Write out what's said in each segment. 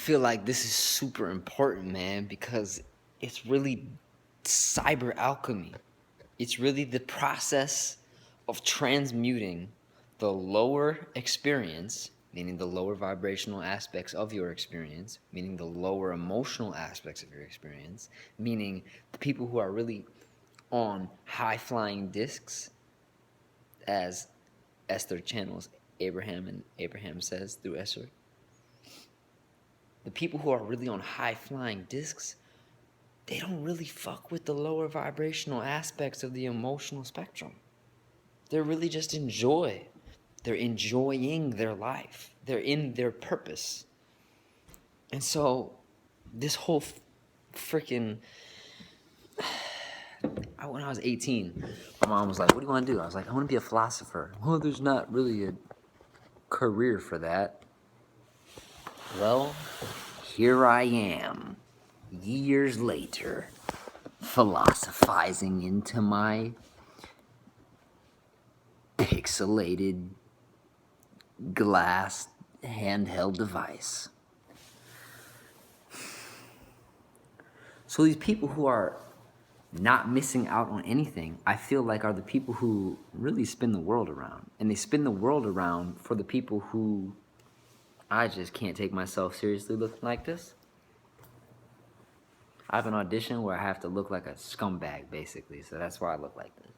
feel like this is super important, man, because it's really cyber alchemy. It's really the process of transmuting the lower experience, meaning the lower vibrational aspects of your experience, meaning the lower emotional aspects of your experience, meaning the people who are really on high flying discs, as Esther channels Abraham and Abraham says through Esther. The people who are really on high flying discs, they don't really fuck with the lower vibrational aspects of the emotional spectrum. They're really just They're enjoying their life. They're in their purpose. And so this whole freaking when I was 18, my mom was like, "What do you want to do?" I was like, "I want to be a philosopher." Well, there's not really a career for that. Well, here I am, years later, philosophizing into my pixelated glass handheld device. So these people who are not missing out on anything, I feel like are the people who really spin the world around. And they spin the world around for the people who I just can't take myself seriously looking like this. I have an audition where I have to look like a scumbag, basically, so that's why I look like this.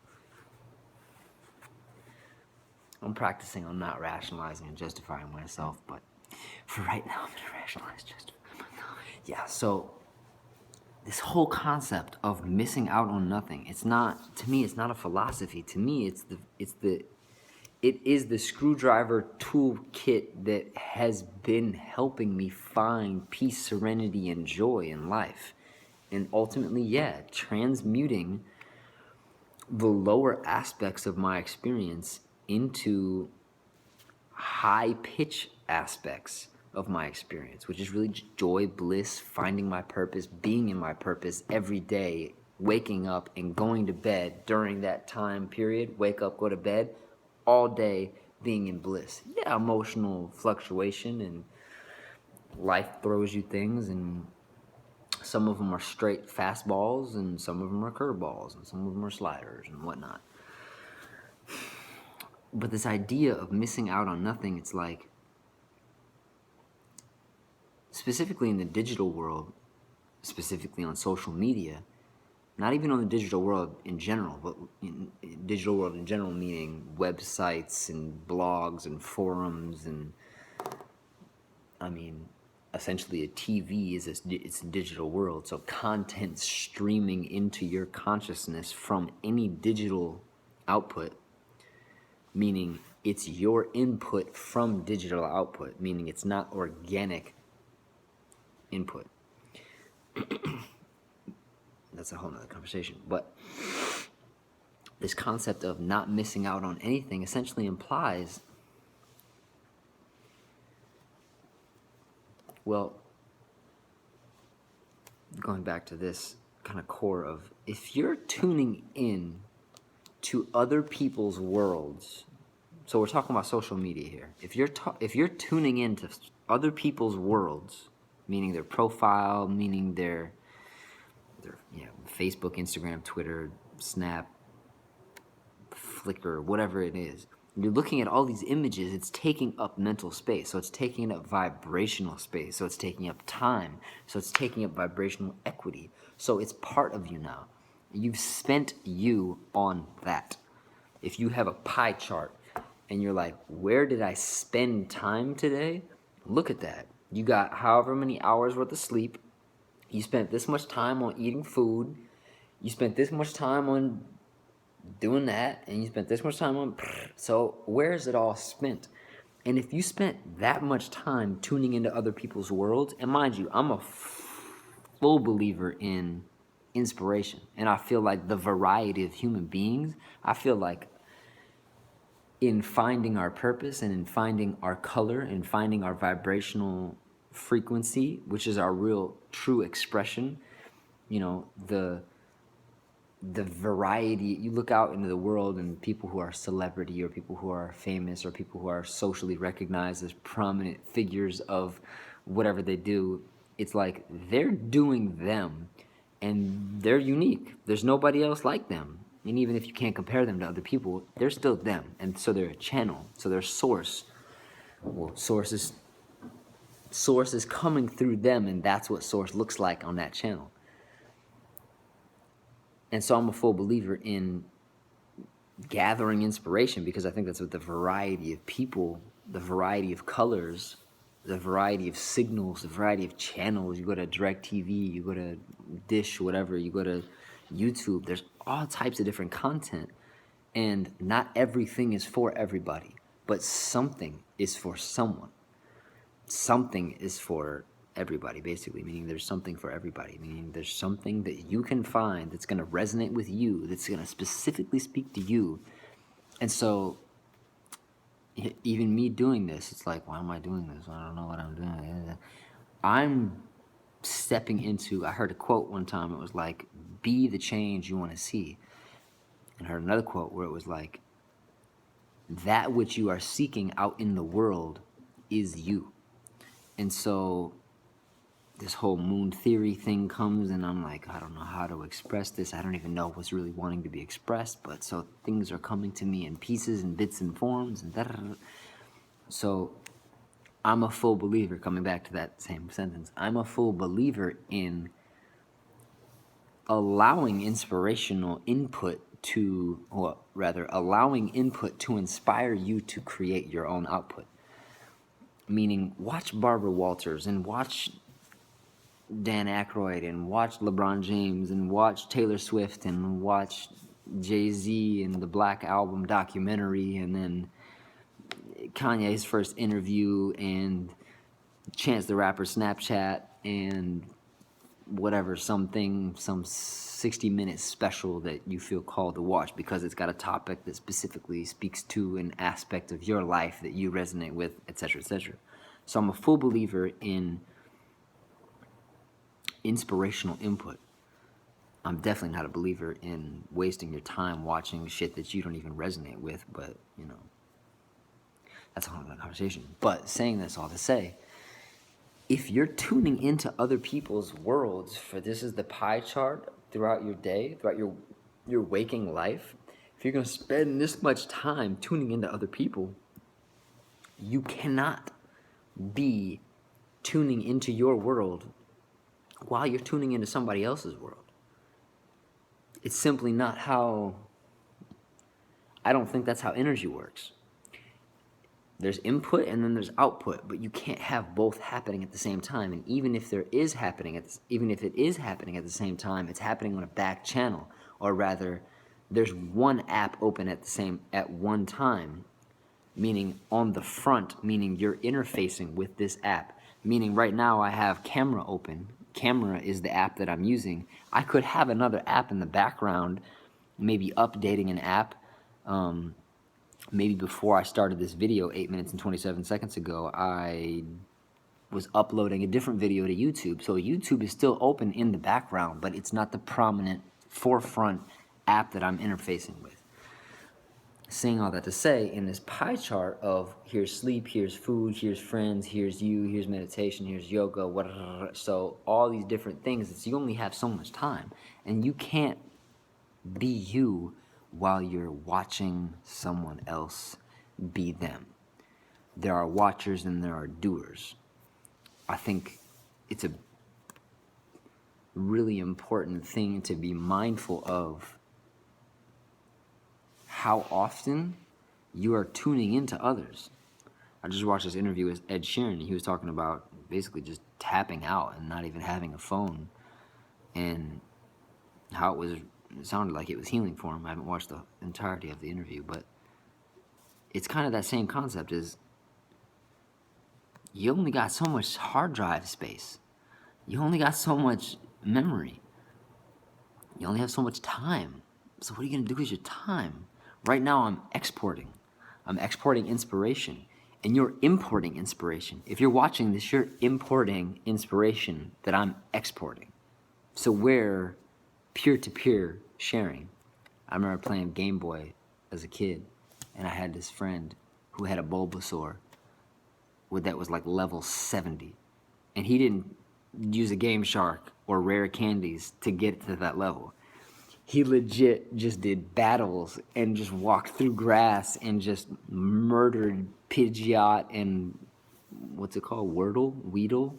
I'm practicing on not rationalizing and justifying myself, but for right now, I'm gonna rationalize, justify. Yeah, so this whole concept of missing out on nothing, it's not, to me, it's not a philosophy. To me, it is the screwdriver toolkit that has been helping me find peace, serenity, and joy in life. And ultimately, yeah, transmuting the lower aspects of my experience into high pitch aspects of my experience, which is really joy, bliss, finding my purpose, being in my purpose every day, waking up and going to bed during that time period, wake up, go to bed, all day being in bliss. Yeah, emotional fluctuation and life throws you things, and some of them are straight fastballs and some of them are curveballs and some of them are sliders and whatnot. But this idea of missing out on nothing, it's like, specifically in the digital world, specifically on social media, not even on the digital world in general, but in digital world in general, meaning websites and blogs and forums and, I mean, essentially a TV it's a digital world. So content streaming into your consciousness from any digital output, meaning it's your input from digital output, meaning it's not organic input. That's a whole nother conversation. But this concept of not missing out on anything essentially implies, well, going back to this kind of core of, if you're tuning in to other people's worlds, so we're talking about social media here. If you're tuning into other people's worlds, meaning their profile, meaning their Facebook, Instagram, Twitter, Snap, Flickr, whatever it is, you're looking at all these images, it's taking up mental space, so it's taking up vibrational space, so it's taking up time, so it's taking up vibrational equity, so it's part of you now. You've spent you on that. If you have a pie chart and you're like, where did I spend time today? Look at that. You got however many hours worth of sleep. You spent this much time on eating food. You spent this much time on doing that. And you spent this much time on... So where is it all spent? And if you spent that much time tuning into other people's worlds, and mind you, I'm a full believer in inspiration. And I feel like the variety of human beings, I feel like in finding our purpose and in finding our color and finding our vibrational frequency, which is our real true expression, the the variety. You look out into the world and people who are celebrity or people who are famous or people who are socially recognized as prominent figures of whatever they do, it's like they're doing them and they're unique. There's nobody else like them. And even if you can't compare them to other people, they're still them. And so they're a channel. So their source, well, source is coming through them, and that's what source looks like on that channel. And so I'm a full believer in gathering inspiration, because I think that's what the variety of people, the variety of colors, the variety of signals, the variety of channels. You go to DirecTV, you go to Dish, whatever, you go to YouTube. There's all types of different content, and not everything is for everybody, but something is for someone. Something is for everybody, basically, meaning there's something for everybody, meaning there's something that you can find that's going to resonate with you, that's going to specifically speak to you. And so even me doing this, it's like, why am I doing this? I don't know what I'm doing. I'm stepping into, I heard a quote one time, it was like, be the change you want to see. And I heard another quote where it was like, that which you are seeking out in the world is you. And so this whole moon theory thing comes, and I'm like, I don't know how to express this. I don't even know what's really wanting to be expressed, but so things are coming to me in pieces and bits and forms and da-da-da. So I'm a full believer, coming back to that same sentence, I'm a full believer in allowing inspirational input to, or rather, allowing input to inspire you to create your own output. Meaning, watch Barbara Walters and watch Dan Aykroyd and watch LeBron James and watch Taylor Swift and watch Jay-Z and the Black Album documentary, and then Kanye's first interview and Chance the Rapper Snapchat and whatever, some 60-minute special that you feel called to watch because it's got a topic that specifically speaks to an aspect of your life that you resonate with, etc., etc. So I'm a full believer in inspirational input. I'm definitely not a believer in wasting your time watching shit that you don't even resonate with, but, you know, that's a whole other conversation. But saying this all to say, if you're tuning into other people's worlds, for this is the pie chart throughout your day, throughout your waking life, if you're going to spend this much time tuning into other people, you cannot be tuning into your world while you're tuning into somebody else's world. It's simply not how, I don't think that's how energy works. There's input and then there's output, but you can't have both happening at the same time. And even if it is happening at the same time, it's happening on a back channel, or rather, there's one app open at one time, meaning on the front, meaning you're interfacing with this app. Meaning right now I have camera open. Camera is the app that I'm using. I could have another app in the background, maybe updating an app. Maybe before I started this video 8 minutes and 27 seconds ago, I was uploading a different video to YouTube. So YouTube is still open in the background, but it's not the prominent forefront app that I'm interfacing with. Saying all that to say, in this pie chart of here's sleep, here's food, here's friends, here's you, here's meditation, here's yoga, whatever. So all these different things, it's you only have so much time, and you can't be you while you're watching someone else be them. There are watchers and there are doers. I think it's a really important thing to be mindful of how often you are tuning into others. I just watched this interview with Ed Sheeran. He was talking about basically just tapping out and not even having a phone, and how it sounded like it was healing for him. I haven't watched the entirety of the interview, but it's kind of that same concept. Is you only got so much hard drive space. You only got so much memory. You only have so much time. So what are you going to do with your time? Right now I'm exporting. I'm exporting inspiration, and you're importing inspiration. If you're watching this, you're importing inspiration that I'm exporting. So we're peer-to-peer sharing. I remember playing Game Boy as a kid, and I had this friend who had a Bulbasaur that was like level 70, and he didn't use a Game Shark or rare candies to get to that level. He legit just did battles and just walked through grass and just murdered Pidgeot and what's it called, Weedle,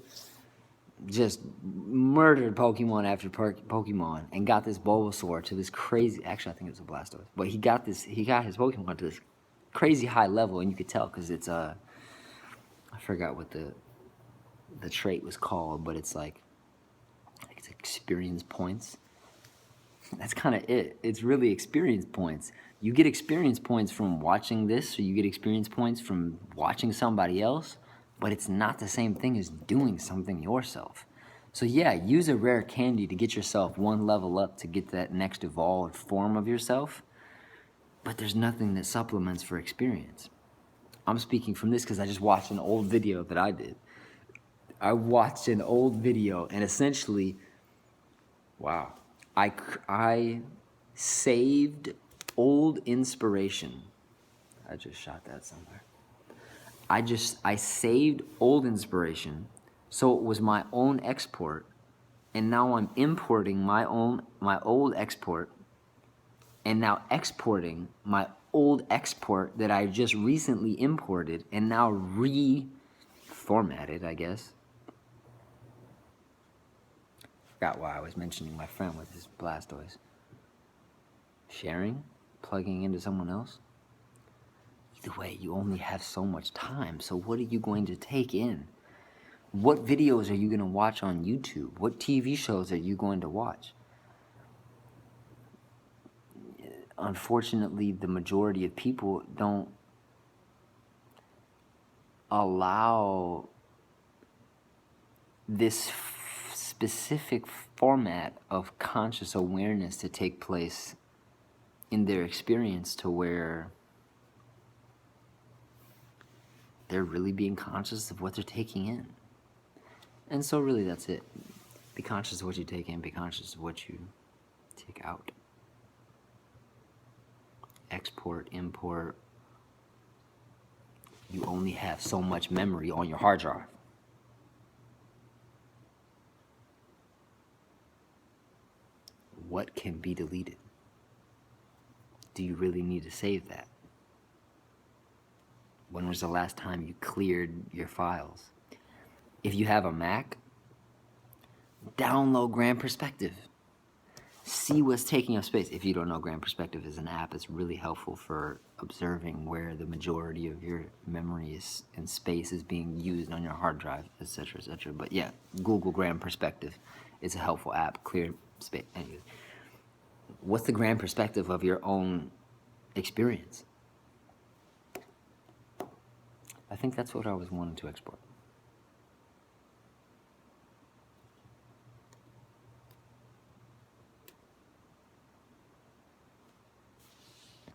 just murdered Pokemon after Pokemon and got this Bulbasaur to this crazy. Actually, I think it was a Blastoise, but he got his Pokemon to this crazy high level, and you could tell because it's I forgot what the trait was called, but it's like it's experience points. That's kind of it. It's really experience points. You get experience points from watching this, or you get experience points from watching somebody else, but it's not the same thing as doing something yourself. So yeah, use a rare candy to get yourself one level up to get that next evolved form of yourself, but there's nothing that supplements for experience. I'm speaking from this because I just watched an old video that I did. I watched an old video, and essentially, wow, I saved old inspiration. I just shot that somewhere. I saved old inspiration, so it was my own export, and now I'm importing my old export, and now exporting my old export that I just recently imported and now reformatted, I guess. Forgot why I was mentioning my friend with his Blastoise. Sharing? Plugging into someone else? Either way, you only have so much time, so what are you going to take in? What videos are you going to watch on YouTube? What TV shows are you going to watch? Unfortunately, the majority of people don't allow this specific format of conscious awareness to take place in their experience to where they're really being conscious of what they're taking in. And so really that's it. Be conscious of what you take in, be conscious of what you take out. Export, import. You only have so much memory on your hard drive. What can be deleted? Do you really need to save that? When was the last time you cleared your files? If you have a Mac, download Grand Perspective. See what's taking up space. If you don't know, Grand Perspective is an app that's really helpful for observing where the majority of your memory and space is being used on your hard drive, etc., etc. But yeah, Google Grand Perspective. It's a helpful app. Clear space. Anyway, what's the grand perspective of your own experience? I think that's what I was wanting to export.